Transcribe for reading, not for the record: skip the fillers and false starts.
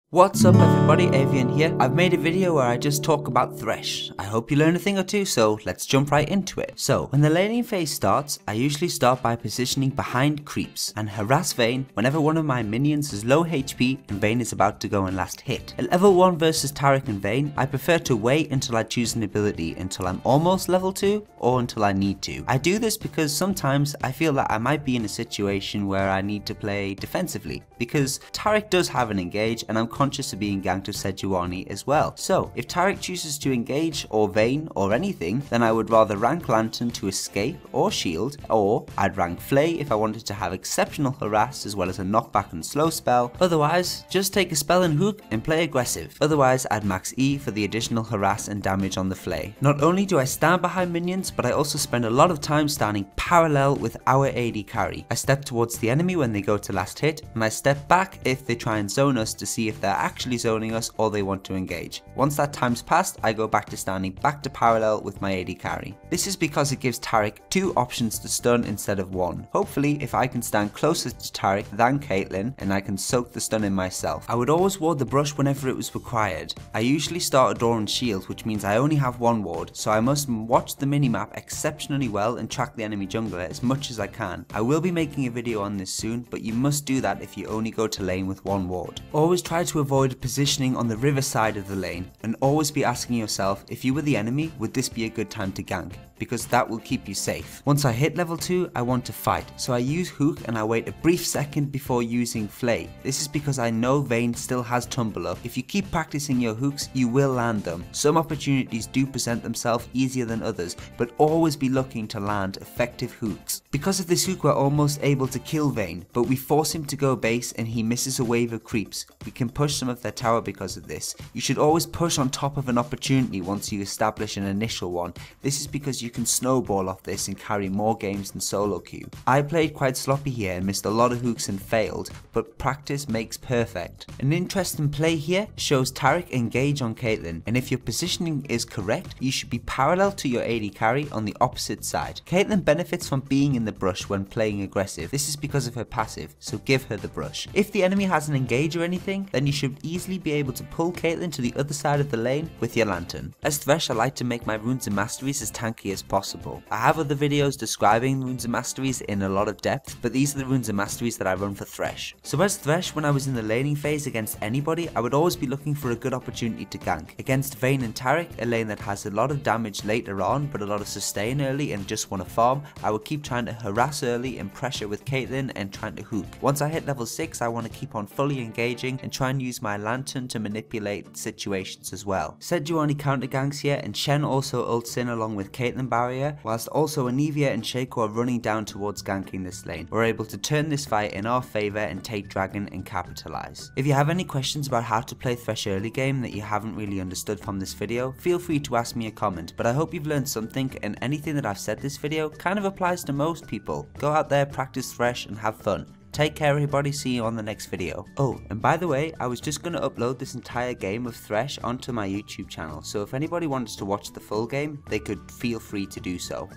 What's up everybody, Avian here. I've made a video where I just talk about Thresh. I hope you learn a thing or two, so let's jump right into it. So, when the laning phase starts, I usually start by positioning behind creeps and harass Vayne whenever one of my minions is low HP and Vayne is about to go and last hit. At level 1 versus Taric and Vayne, I prefer to wait until I choose an ability until I'm almost level 2 or until I need to. I do this because sometimes I feel that I might be in a situation where I need to play defensively, because Taric does have an engage and I'm conscious of being ganked with Sejuani as well. So if Taric chooses to engage or Vayne or anything, then I would rather rank Lantern to escape or shield, or I'd rank Flay if I wanted to have exceptional harass as well as a knockback and slow spell. Otherwise, just take a spell and hook and play aggressive. Otherwise, I'd max E for the additional harass and damage on the Flay. Not only do I stand behind minions, but I also spend a lot of time standing parallel with our AD carry. I step towards the enemy when they go to last hit, and I step back if they try and zone us to see if they're actually zoning us or they want to engage. Once that time's passed, I go back to standing back to parallel with my AD carry. This is because it gives Taric 2 options to stun instead of 1. Hopefully, if I can stand closer to Taric than Caitlyn, and I can soak the stun in myself. I would always ward the brush whenever it was required. I usually start a door and shield, which means I only have one ward, so I must watch the minimap exceptionally well and track the enemy jungler as much as I can. I will be making a video on this soon, but you must do that if you only go to lane with one ward. Always try to avoid positioning on the river side of the lane, and always be asking yourself, if you were the enemy, would this be a good time to gank? Because that will keep you safe. Once I hit level 2, I want to fight, so I use hook and I wait a brief second before using Flay. This is because I know Vayne still has tumble up. If you keep practicing your hooks, you will land them. Some opportunities do present themselves easier than others, but always be looking to land effective hooks. Because of this hook, we're almost able to kill Vayne, but we force him to go base and he misses a wave of creeps. We can push some of their tower because of this. You should always push on top of an opportunity once you establish an initial one. This is because you can snowball off this and carry more games than solo queue. I played quite sloppy here and missed a lot of hooks and failed, but practice makes perfect. An interesting play here shows Taric engage on Caitlyn, and if your positioning is correct, you should be parallel to your AD carry on the opposite side. Caitlyn benefits from being in the brush when playing aggressive. This is because of her passive, so give her the brush. If the enemy has an engage or anything, then you should easily be able to pull Caitlyn to the other side of the lane with your lantern. As Thresh, I like to make my runes and masteries as tanky as possible. I have other videos describing runes and masteries in a lot of depth, but these are the runes and masteries that I run for Thresh. So as Thresh, when I was in the laning phase against anybody, I would always be looking for a good opportunity to gank. Against Vayne and Taric, a lane that has a lot of damage later on, but a lot of sustain early and just want to farm, I would keep trying to harass early and pressure with Caitlyn and trying to hook. Once I hit level 6, I want to keep on fully engaging and try and use my lantern to manipulate situations as well. Sejuani counter ganks here, and Shen also ults in along with Caitlyn barrier, whilst also Anivia and Shaco are running down towards ganking this lane. We're able to turn this fight in our favour and take dragon and capitalise. If you have any questions about how to play Thresh early game that you haven't really understood from this video, feel free to ask me a comment, but I hope you've learned something, and anything that I've said this video kind of applies to most people. Go out there, practice Thresh and have fun. Take care everybody, see you on the next video. Oh, and by the way, I was just going to upload this entire game of Thresh onto my YouTube channel, so if anybody wants to watch the full game, they could feel free to do so.